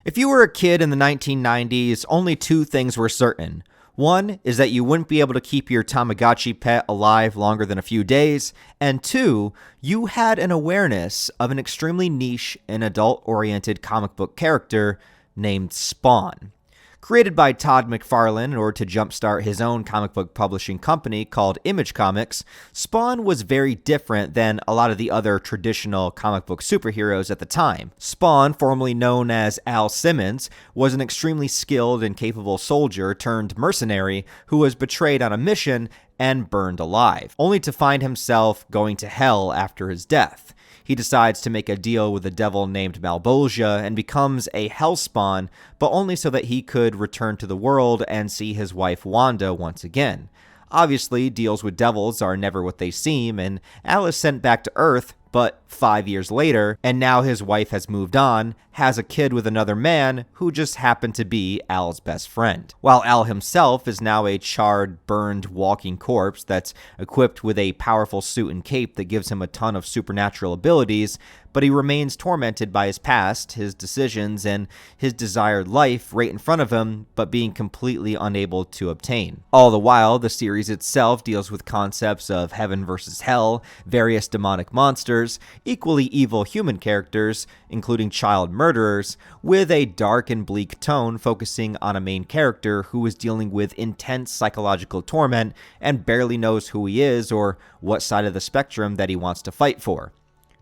If you were a kid in the 1990s, only two things were certain. One is that you wouldn't be able to keep your Tamagotchi pet alive longer than a few days, and two, you had an awareness of an extremely niche and adult-oriented comic book character named Spawn. Created by Todd McFarlane in order to jumpstart his own comic book publishing company called Image Comics, Spawn was very different than a lot of the other traditional comic book superheroes at the time. Spawn, formerly known as Al Simmons, was an extremely skilled and capable soldier turned mercenary who was betrayed on a mission and burned alive, only to find himself going to hell after his death. He decides to make a deal with a devil named Malebolgia and becomes a Hellspawn, but only so that he could return to the world and see his wife Wanda once again. Obviously, deals with devils are never what they seem, and Al is sent back to Earth, but 5 years later, and now his wife has moved on, has a kid with another man who just happened to be Al's best friend. While Al himself is now a charred, burned, walking corpse that's equipped with a powerful suit and cape that gives him a ton of supernatural abilities, but he remains tormented by his past, his decisions, and his desired life right in front of him, but being completely unable to obtain. All the while, the series itself deals with concepts of heaven versus hell, various demonic monsters, equally evil human characters, including child murderers, with a dark and bleak tone focusing on a main character who is dealing with intense psychological torment and barely knows who he is or what side of the spectrum that he wants to fight for.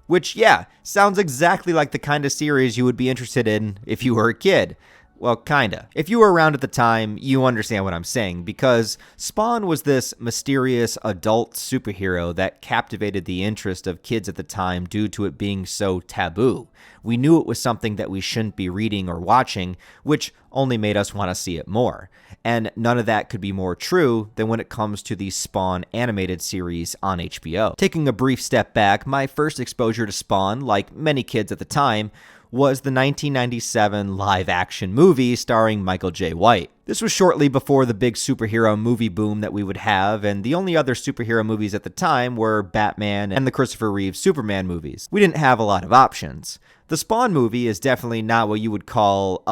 Which, yeah, sounds exactly like the kind of series you would be interested in if you were a kid. Well, kinda. If you were around at the time, you understand what I'm saying, because Spawn was this mysterious adult superhero that captivated the interest of kids at the time due to it being so taboo. We knew it was something that we shouldn't be reading or watching, which only made us want to see it more. And none of that could be more true than when it comes to the Spawn animated series on HBO. Taking a brief step back, my first exposure to Spawn, like many kids at the time, was the 1997 live-action movie starring Michael Jai White. This was shortly before the big superhero movie boom that we would have, and the only other superhero movies at the time were Batman and the Christopher Reeve Superman movies. We didn't have a lot of options. The Spawn movie is definitely not what you would call,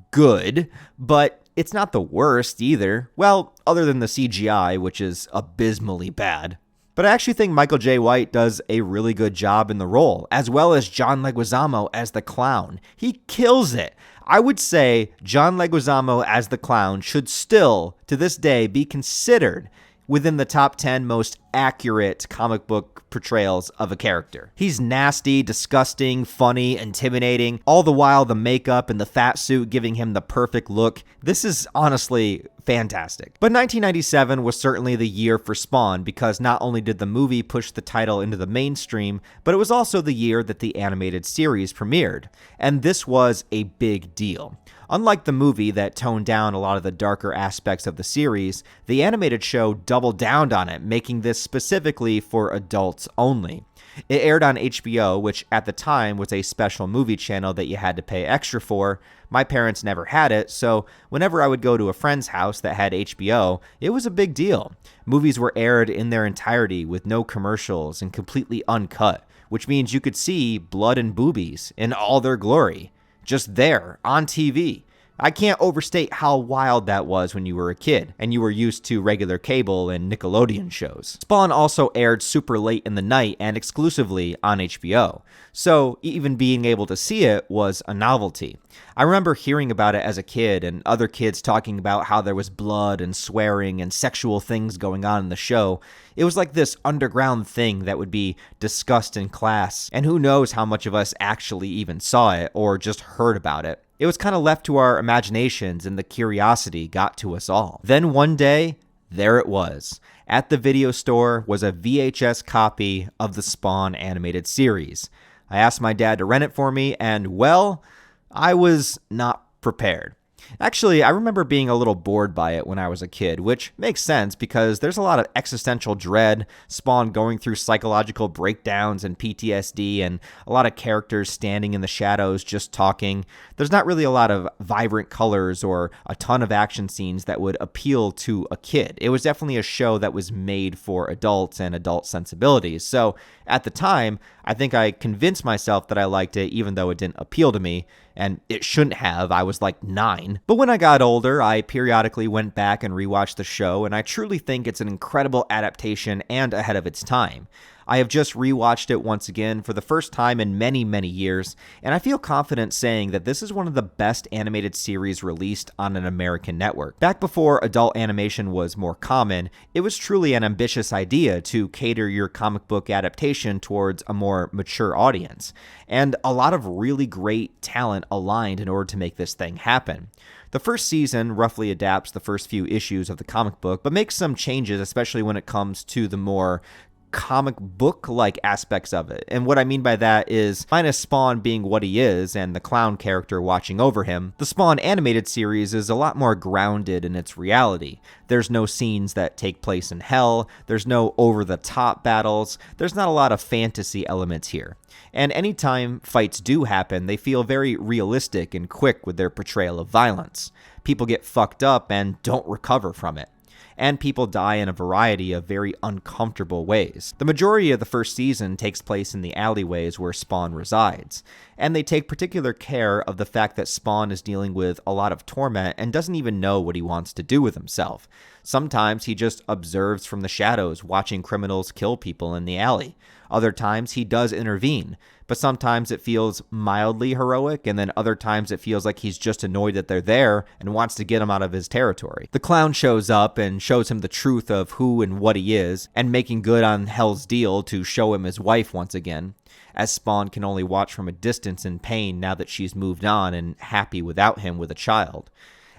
good, but it's not the worst either. Well, other than the CGI, which is abysmally bad. But I actually think Michael Jai White does a really good job in the role, as well as John Leguizamo as the clown. He kills it. I would say John Leguizamo as the clown should still, to this day, be considered within the top 10 most accurate comic book portrayals of a character. He's nasty, disgusting, funny, intimidating, all the while the makeup and the fat suit giving him the perfect look. This is honestly fantastic. But 1997 was certainly the year for Spawn because not only did the movie push the title into the mainstream, but it was also the year that the animated series premiered. And this was a big deal. Unlike the movie that toned down a lot of the darker aspects of the series, the animated show doubled down on it, making this specifically for adults only. It aired on HBO, which at the time was a special movie channel that you had to pay extra for. My parents never had it, so whenever I would go to a friend's house that had HBO, it was a big deal. Movies were aired in their entirety with no commercials and completely uncut, which means you could see blood and boobies in all their glory. Just there, on TV. I can't overstate how wild that was when you were a kid, and you were used to regular cable and Nickelodeon shows. Spawn also aired super late in the night and exclusively on HBO, so even being able to see it was a novelty. I remember hearing about it as a kid and other kids talking about how there was blood and swearing and sexual things going on in the show. It was like this underground thing that would be discussed in class, and who knows how much of us actually even saw it or just heard about it. It was kind of left to our imaginations, and the curiosity got to us all. Then one day, there it was. At the video store was a VHS copy of the Spawn animated series. I asked my dad to rent it for me, and well, I was not prepared. Actually, I remember being a little bored by it when I was a kid, which makes sense because there's a lot of existential dread, Spawn going through psychological breakdowns and PTSD, and a lot of characters standing in the shadows just talking. There's not really a lot of vibrant colors or a ton of action scenes that would appeal to a kid. It was definitely a show that was made for adults and adult sensibilities. So at the time, I think I convinced myself that I liked it even though it didn't appeal to me. and it shouldn't have. I was like 9. But when I got older, I periodically went back and rewatched the show, and I truly think it's an incredible adaptation and ahead of its time. I have just rewatched it once again for the first time in many, many years, and I feel confident saying that this is one of the best animated series released on an American network. Back before adult animation was more common, it was truly an ambitious idea to cater your comic book adaptation towards a more mature audience, and a lot of really great talent aligned in order to make this thing happen. The first season roughly adapts the first few issues of the comic book, but makes some changes, especially when it comes to the more comic book-like aspects of it. And what I mean by that is, minus Spawn being what he is and the clown character watching over him, the Spawn animated series is a lot more grounded in its reality. There's no scenes that take place in hell, there's no over-the-top battles, there's not a lot of fantasy elements here. And anytime fights do happen, they feel very realistic and quick with their portrayal of violence. People get fucked up and don't recover from it. And people die in a variety of very uncomfortable ways. The majority of the first season takes place in the alleyways where Spawn resides, and they take particular care of the fact that Spawn is dealing with a lot of torment and doesn't even know what he wants to do with himself. Sometimes he just observes from the shadows, watching criminals kill people in the alley. Other times he does intervene, but sometimes it feels mildly heroic, and then other times it feels like he's just annoyed that they're there and wants to get them out of his territory. The clown shows up and shows him the truth of who and what he is, and making good on Hell's deal to show him his wife once again, as Spawn can only watch from a distance in pain now that she's moved on and happy without him with a child.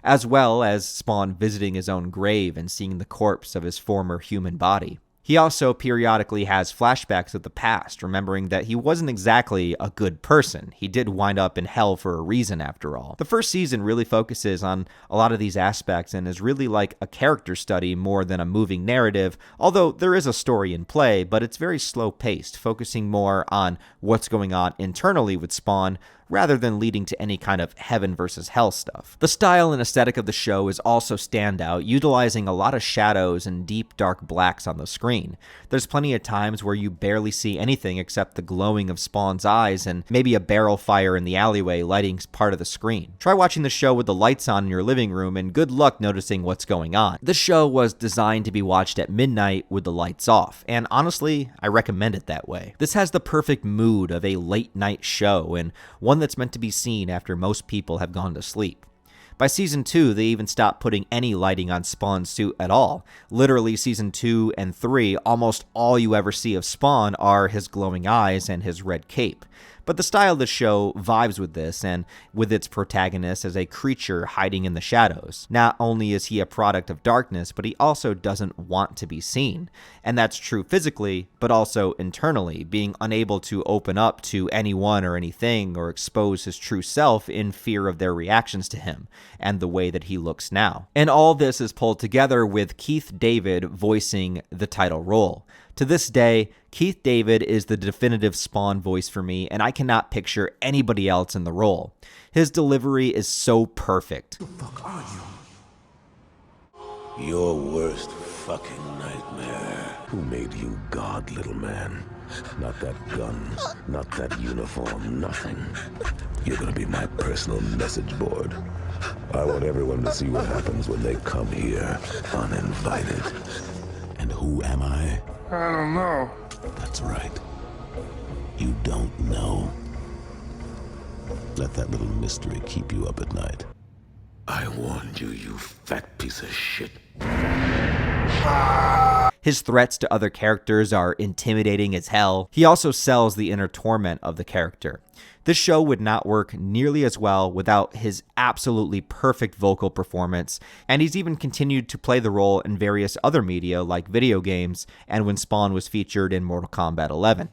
As well as Spawn visiting his own grave and seeing the corpse of his former human body. He also periodically has flashbacks of the past, remembering that he wasn't exactly a good person. He did wind up in hell for a reason, after all. The first season really focuses on a lot of these aspects and is really like a character study more than a moving narrative, although there is a story in play, but it's very slow-paced, focusing more on what's going on internally with Spawn, rather than leading to any kind of heaven versus hell stuff. The style and aesthetic of the show is also standout, utilizing a lot of shadows and deep dark blacks on the screen. There's plenty of times where you barely see anything except the glowing of Spawn's eyes and maybe a barrel fire in the alleyway lighting part of the screen. Try watching the show with the lights on in your living room and good luck noticing what's going on. This show was designed to be watched at midnight with the lights off, and honestly, I recommend it that way. This has the perfect mood of a late night show, and one that's meant to be seen after most people have gone to sleep. By season 2, they even stopped putting any lighting on Spawn's suit at all. Literally, season 2 and 3, almost all you ever see of Spawn are his glowing eyes and his red cape. But the style of the show vibes with this, and with its protagonist as a creature hiding in the shadows. Not only is he a product of darkness, but he also doesn't want to be seen. And that's true physically, but also internally, being unable to open up to anyone or anything or expose his true self in fear of their reactions to him, and the way that he looks now. And all this is pulled together with Keith David voicing the title role. To this day, Keith David is the definitive Spawn voice for me, and I cannot picture anybody else in the role. His delivery is so perfect. Who the fuck are you? Your worst fucking nightmare. Who made you God, little man? Not that gun, not that uniform, nothing. You're gonna be my personal message board. I want everyone to see what happens when they come here, uninvited. And who am I? I don't know. That's right. You don't know. Let that little mystery keep you up at night. I warned you, you fat piece of shit. His threats to other characters are intimidating as hell. He also sells the inner torment of the character. This show would not work nearly as well without his absolutely perfect vocal performance, and he's even continued to play the role in various other media like video games and when Spawn was featured in Mortal Kombat 11.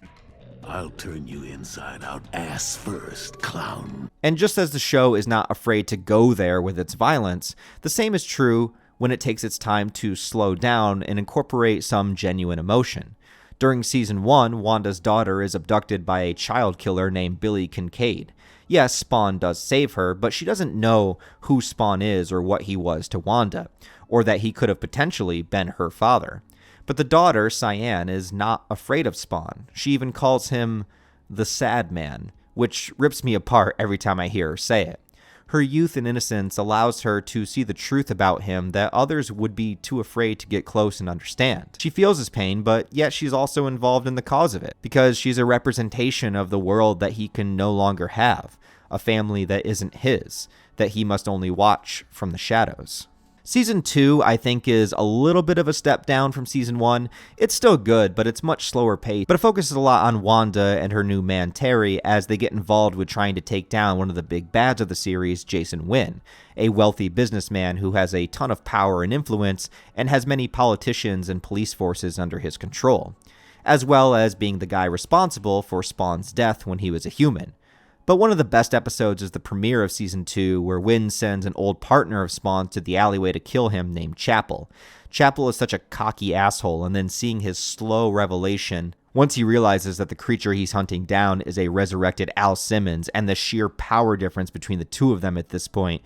I'll turn you inside out, ass first, clown. And just as the show is not afraid to go there with its violence, the same is true when it takes its time to slow down and incorporate some genuine emotion. During Season 1, Wanda's daughter is abducted by a child killer named Billy Kincaid. Yes, Spawn does save her, but she doesn't know who Spawn is or what he was to Wanda, or that he could have potentially been her father. But the daughter, Cyan, is not afraid of Spawn. She even calls him the sad man, which rips me apart every time I hear her say it. Her youth and innocence allows her to see the truth about him that others would be too afraid to get close and understand. She feels his pain, but yet she's also involved in the cause of it, because she's a representation of the world that he can no longer have, a family that isn't his, that he must only watch from the shadows. Season 2, I think, is a little bit of a step down from Season 1. It's still good, but it's much slower paced. But it focuses a lot on Wanda and her new man, Terry, as they get involved with trying to take down one of the big bads of the series, Jason Wynn, a wealthy businessman who has a ton of power and influence and has many politicians and police forces under his control, as well as being the guy responsible for Spawn's death when he was a human. But one of the best episodes is the premiere of Season 2, where Wynn sends an old partner of Spawn to the alleyway to kill him named Chapel. Chapel is such a cocky asshole, and then seeing his slow revelation once he realizes that the creature he's hunting down is a resurrected Al Simmons, and the sheer power difference between the two of them at this point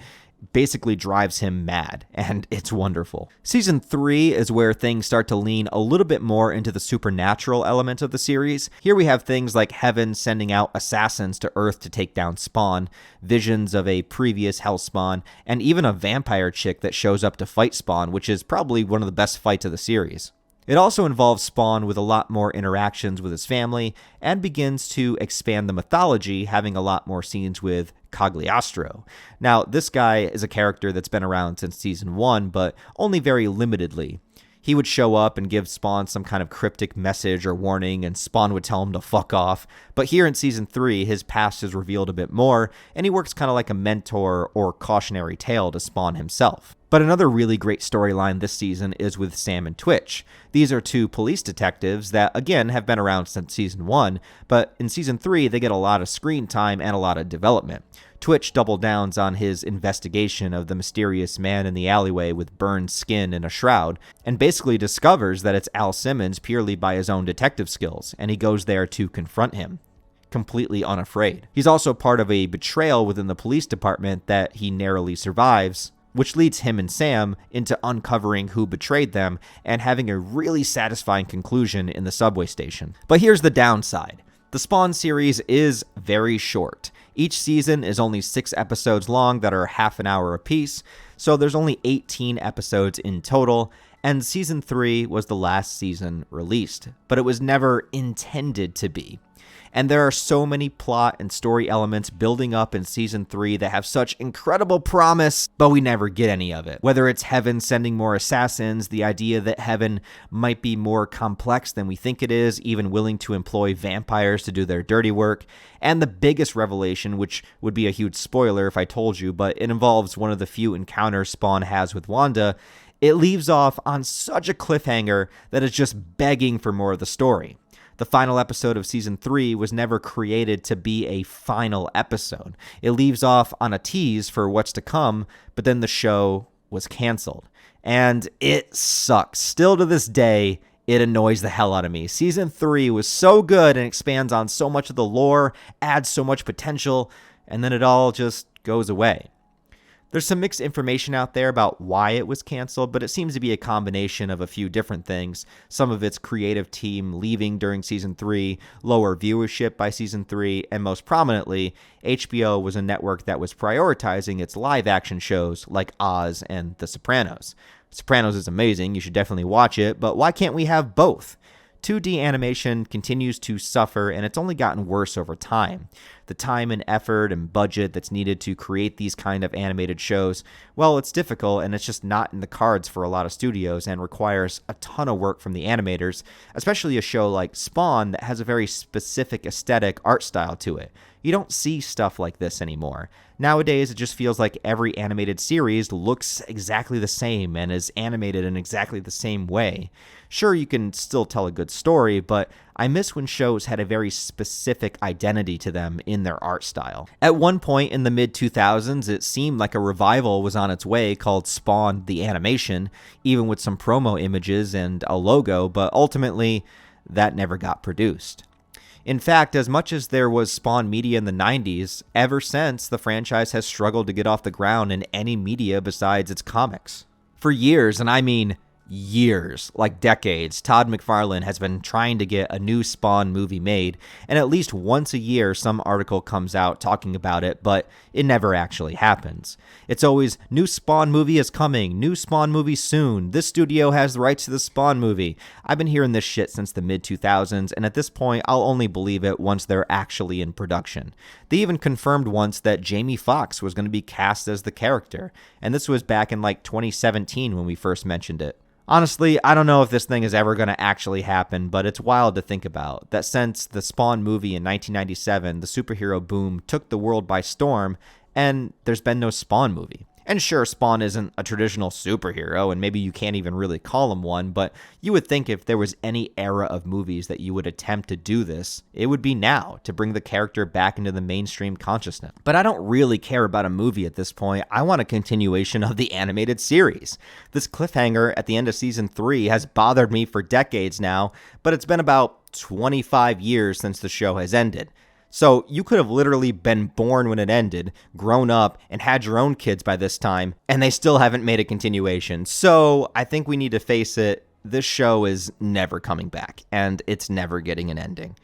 basically drives him mad, and it's wonderful. Season 3 is where things start to lean a little bit more into the supernatural element of the series. Here we have things like Heaven sending out assassins to Earth to take down Spawn, visions of a previous Hellspawn, and even a vampire chick that shows up to fight Spawn, which is probably one of the best fights of the series. It also involves Spawn with a lot more interactions with his family, and begins to expand the mythology, having a lot more scenes with Cagliostro. Now, this guy is a character that's been around since Season 1, but only very limitedly. He would show up and give Spawn some kind of cryptic message or warning, and Spawn would tell him to fuck off. But here in Season 3, his past is revealed a bit more, and he works kind of like a mentor or cautionary tale to Spawn himself. But another really great storyline this season is with Sam and Twitch. These are two police detectives that, again, have been around since Season 1, but in Season 3, they get a lot of screen time and a lot of development. Twitch double downs on his investigation of the mysterious man in the alleyway with burned skin and a shroud, and basically discovers that it's Al Simmons purely by his own detective skills, and he goes there to confront him, completely unafraid. He's also part of a betrayal within the police department that he narrowly survives, which leads him and Sam into uncovering who betrayed them and having a really satisfying conclusion in the subway station. But here's the downside. The Spawn series is very short. Each season is only 6 episodes long that are half an hour apiece, so there's only 18 episodes in total, and Season 3 was the last season released, but it was never intended to be. And there are so many plot and story elements building up in Season 3 that have such incredible promise, but we never get any of it. Whether it's Heaven sending more assassins, the idea that Heaven might be more complex than we think it is, even willing to employ vampires to do their dirty work, and the biggest revelation, which would be a huge spoiler if I told you, but it involves one of the few encounters Spawn has with Wanda. It leaves off on such a cliffhanger that is just begging for more of the story. The final episode of Season 3 was never created to be a final episode. It leaves off on a tease for what's to come, but then the show was canceled. And it sucks. Still to this day, it annoys the hell out of me. Season 3 was so good and expands on so much of the lore, adds so much potential, and then it all just goes away. There's some mixed information out there about why it was canceled, but it seems to be a combination of a few different things. Some of its creative team leaving during Season 3, lower viewership by Season 3, and most prominently, HBO was a network that was prioritizing its live-action shows like Oz and The Sopranos. Sopranos is amazing, you should definitely watch it, but why can't we have both? 2D animation continues to suffer, and it's only gotten worse over time. The time and effort and budget that's needed to create these kind of animated shows, well, it's difficult, and it's just not in the cards for a lot of studios and requires a ton of work from the animators, especially a show like Spawn that has a very specific aesthetic art style to it. You don't see stuff like this anymore. Nowadays, it just feels like every animated series looks exactly the same and is animated in exactly the same way. Sure, you can still tell a good story, but I miss when shows had a very specific identity to them in their art style. At one point in the mid-2000s, it seemed like a revival was on its way called Spawn the Animation, even with some promo images and a logo, but ultimately, that never got produced. In fact, as much as there was Spawn media in the 90s, ever since, the franchise has struggled to get off the ground in any media besides its comics. For years, and I mean years, like decades, Todd McFarlane has been trying to get a new Spawn movie made, and at least once a year some article comes out talking about it, but it never actually happens. It's always, new Spawn movie is coming, new Spawn movie soon, this studio has the rights to the Spawn movie. I've been hearing this shit since the mid-2000s, and at this point I'll only believe it once they're actually in production. They even confirmed once that Jamie Foxx was going to be cast as the character, and this was back in like 2017 when we first mentioned it. Honestly, I don't know if this thing is ever going to actually happen, but it's wild to think about, that since the Spawn movie in 1997, the superhero boom took the world by storm, and there's been no Spawn movie. And sure, Spawn isn't a traditional superhero, and maybe you can't even really call him one, but you would think if there was any era of movies that you would attempt to do this, it would be now, to bring the character back into the mainstream consciousness. But I don't really care about a movie at this point. I want a continuation of the animated series. This cliffhanger at the end of season 3 has bothered me for decades now, but it's been about 25 years since the show has ended. So you could have literally been born when it ended, grown up, and had your own kids by this time, and they still haven't made a continuation. So I think we need to face it, this show is never coming back, and it's never getting an ending.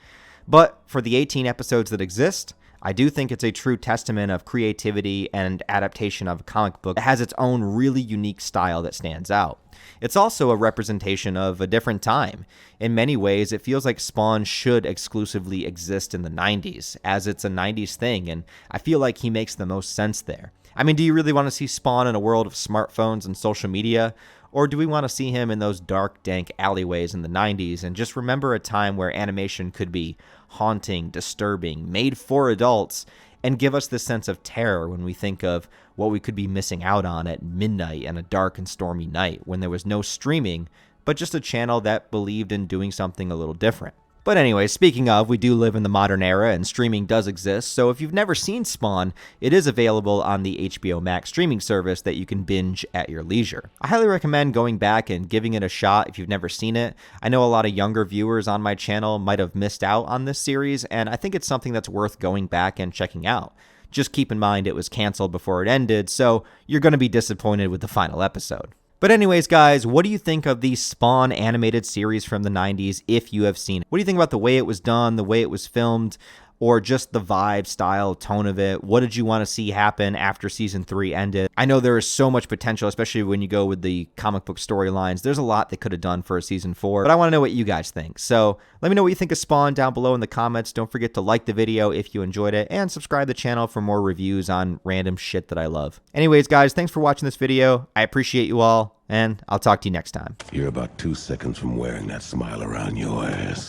But for the 18 episodes that exist, I do think it's a true testament of creativity and adaptation of a comic book that has its own really unique style that stands out. It's also a representation of a different time. In many ways, it feels like Spawn should exclusively exist in the 90s, as it's a 90s thing, and I feel like he makes the most sense there. I mean, do you really want to see Spawn in a world of smartphones and social media? Or do we want to see him in those dark, dank alleyways in the 90s and just remember a time where animation could be haunting, disturbing, made for adults, and give us this sense of terror when we think of what we could be missing out on at midnight and a dark and stormy night when there was no streaming, but just a channel that believed in doing something a little different. But anyway, speaking of, we do live in the modern era and streaming does exist, so if you've never seen Spawn, it is available on the HBO Max streaming service that you can binge at your leisure. I highly recommend going back and giving it a shot if you've never seen it. I know a lot of younger viewers on my channel might have missed out on this series, and I think it's something that's worth going back and checking out. Just keep in mind it was canceled before it ended, so you're going to be disappointed with the final episode. But anyways, guys, what do you think of the Spawn animated series from the 90s if you have seen it? What do you think about the way it was done, the way it was filmed, or just the vibe, style, tone of it? What did you want to see happen after season 3 ended? I know there is so much potential, especially when you go with the comic book storylines. There's a lot they could have done for a season 4, but I want to know what you guys think. So let me know what you think of Spawn down below in the comments. Don't forget to like the video if you enjoyed it, and subscribe to the channel for more reviews on random shit that I love. Anyways, guys, thanks for watching this video. I appreciate you all, and I'll talk to you next time. You're about 2 seconds from wearing that smile around your ass.